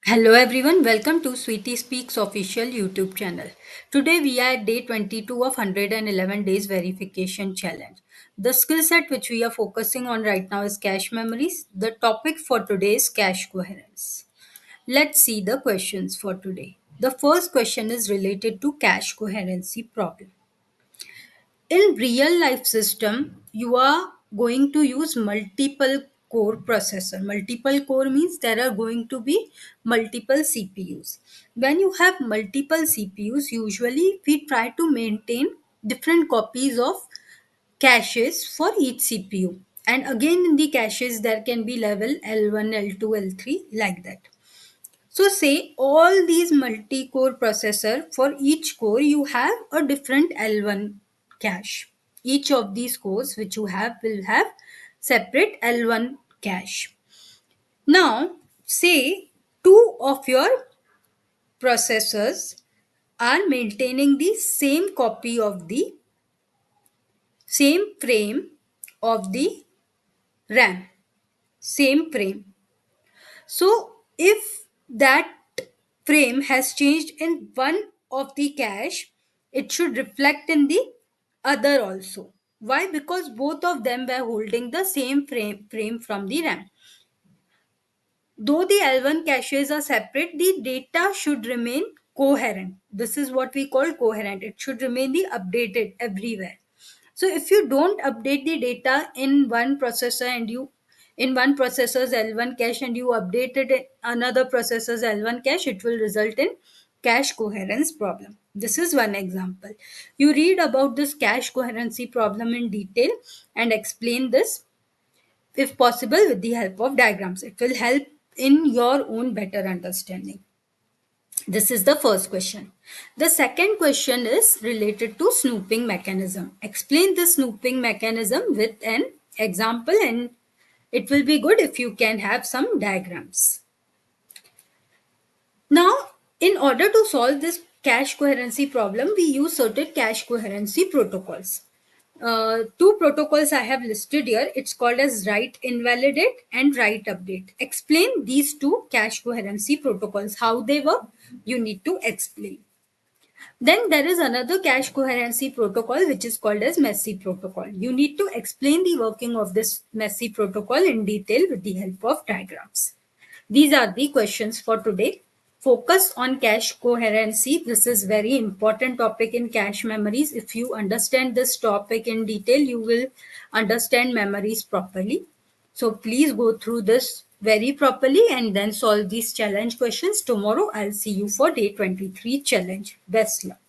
Hello everyone, welcome to Sweetie Speaks official YouTube channel. Today we are at day 22 of 111 days verification challenge. The skill set which we are focusing on right now is cache memories. The topic for today is cache coherence. Let's see the questions for today. The first question is related to cache coherency problem. In real life system, you are going to use multiple core processor. Multiple core means there are going to be multiple CPUs. When you have multiple CPUs, usually we try to maintain different copies of caches for each CPU. And again in the caches there can be level L1, L2, L3 like that. So say all these multi-core processor, for each core you have a different L1 cache. Each of these cores which you have will have separate L1 cache. Now say two of your processors are maintaining the same copy of the same frame of the RAM. Same frame. So if that frame has changed in one of the cache, it should reflect in the other also. Why? Because both of them were holding the same frame from the RAM. Though the L1 caches are separate, the data should remain coherent. This is what we call coherent. It should remain the updated everywhere. So if you don't update the data in one processor and you in one processor's L1 cache and you update it in another processor's L1 cache, it will result in cache coherence problem. This is one example. You read about this cache coherency problem in detail and explain this if possible with the help of diagrams. It will help in your own better understanding. This is the first question. The second question is related to snooping mechanism. Explain the snooping mechanism with an example, and it will be good if you can have some diagrams. Now, in order to solve this cache coherency problem, we use certain cache coherency protocols. Two protocols I have listed here. It's called as write invalidate and write update. Explain these two cache coherency protocols, how they work. You need to explain. Then there is another cache coherency protocol which is called as messy protocol. You need to explain the working of this messy protocol in detail with the help of diagrams. These are the questions for today. Focus on cache coherency. This is very important topic in cache memories. If you understand this topic in detail, you will understand memories properly. So please go through this very properly and then solve these challenge questions. Tomorrow I'll see you for day 23 challenge. Best luck.